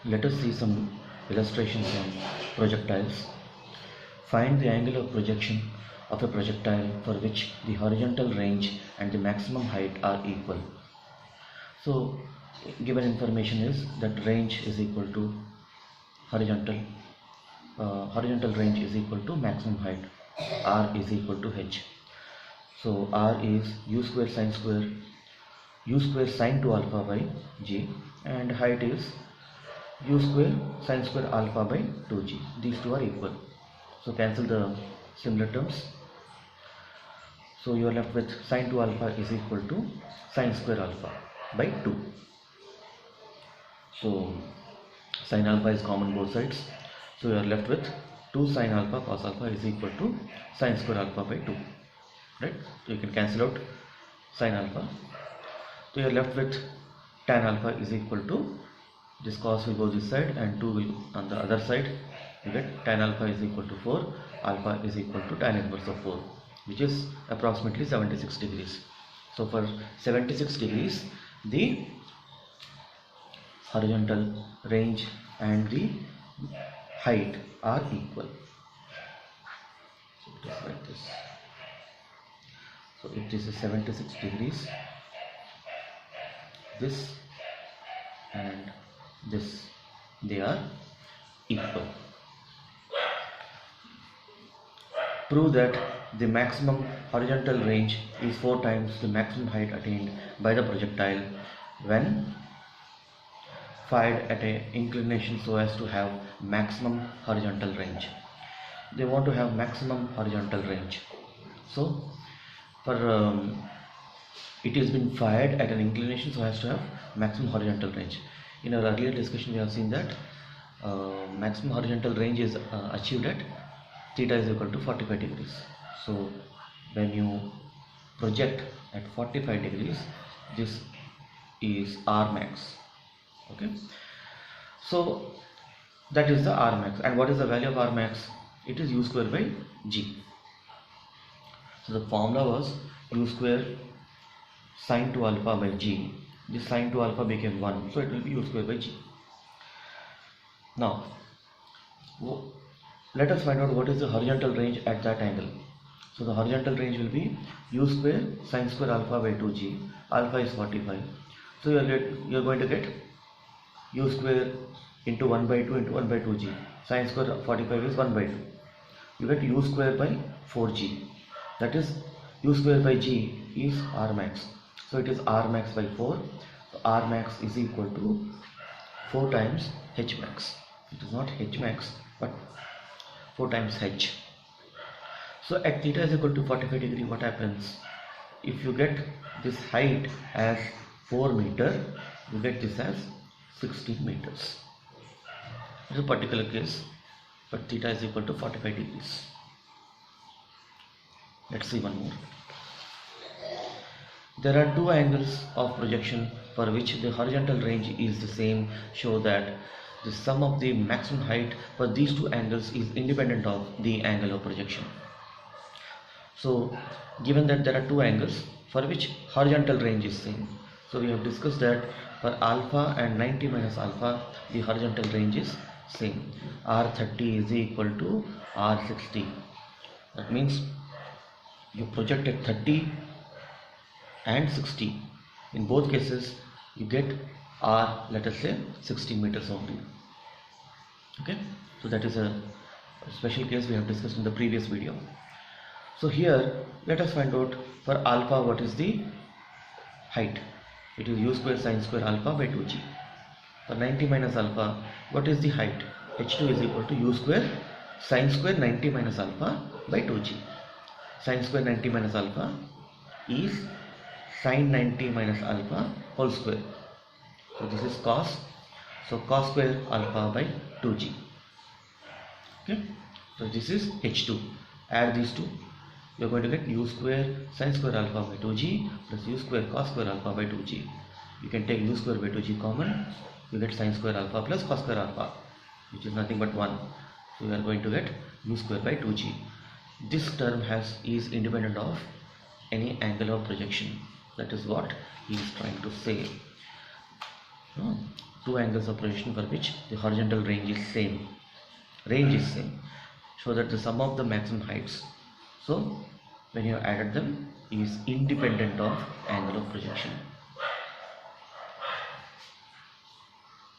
Let us see some illustrations on projectiles. Find the angle of projection of a projectile for which the horizontal range and the maximum height are equal. So, given information is that range is equal to horizontal range is equal to maximum height. R is equal to h. So R is u square sine 2 alpha by g, and height is u square sine square alpha by 2g. These two are equal. So cancel the similar terms. So you are left with sine 2 alpha is equal to sine square alpha by 2. So sine alpha is common both sides. So you are left with 2 sine alpha cos alpha is equal to sine square alpha by 2. Right? So you can cancel out sine alpha. So you are left with tan alpha is equal to, this cos will go this side and 2 will on the other side. You get tan alpha is equal to 4, alpha is equal to tan inverse of 4, which is approximately 76 degrees. So for 76 degrees, the horizontal range and the height are equal. So it is like this. So if this is 76 degrees, this and this, they are equal. Prove that the maximum horizontal range is 4 times the maximum height attained by the projectile when fired at an inclination so as to have maximum horizontal range. They want to have maximum horizontal range. So for it has been fired at an inclination so as to have maximum horizontal range. In our earlier discussion we have seen that maximum horizontal range is achieved at theta is equal to 45 degrees. So when you project at 45 degrees, this is R max. Okay, so that is the R max. And what is the value of R max? It is u square by g. So the formula was u square sine 2 alpha by g. This sine 2 alpha became 1, so it will be u square by g. Now let us find out what is the horizontal range at that angle. So the horizontal range will be u square sine square alpha by 2g. Alpha is 45. So you are going to get u square into 1 by 2 into 1 by 2g. Sine square 45 is 1 by 2. You get u square by 4g. That is u square by g is R max. So it is R max by 4. So R max is equal to 4 times H max. It is not H max but 4 times H. So at theta is equal to 45 degree, what happens? If you get this height as 4 meter, you get this as 16 meters. This is a particular case, but theta is equal to 45 degrees. Let's see one more. There are two angles of projection for which the horizontal range is the same. Show that the sum of the maximum height for these two angles is independent of the angle of projection. So given that there are two angles for which horizontal range is same, so we have discussed that for alpha and 90 minus alpha, the horizontal range is same. R30 is equal to R60. That means you project at 30 and 60. In both cases you get R, let us say 60 meters only. Okay, so that is a special case we have discussed in the previous video. So here let us find out for alpha what is the height. It is u square sine square alpha by 2g. For 90 minus alpha, what is the height? H2 is equal to u square sine square 90 minus alpha by 2g. Sine square 90 minus alpha is sine 90 minus alpha whole square. So this is cos. So cos square alpha by 2g. Okay. So this is H2. Add these two. You are going to get u square sine square alpha by 2g plus u square cos square alpha by 2g. You can take u square by 2g common. You get sine square alpha plus cos square alpha, which is nothing but 1. So you are going to get u square by 2g. This term is independent of any angle of projection. That is what he is trying to say. two angles of projection for which the horizontal range is same. Range is same. Show that the sum of the maximum heights, so when you have added them, is independent of angle of projection.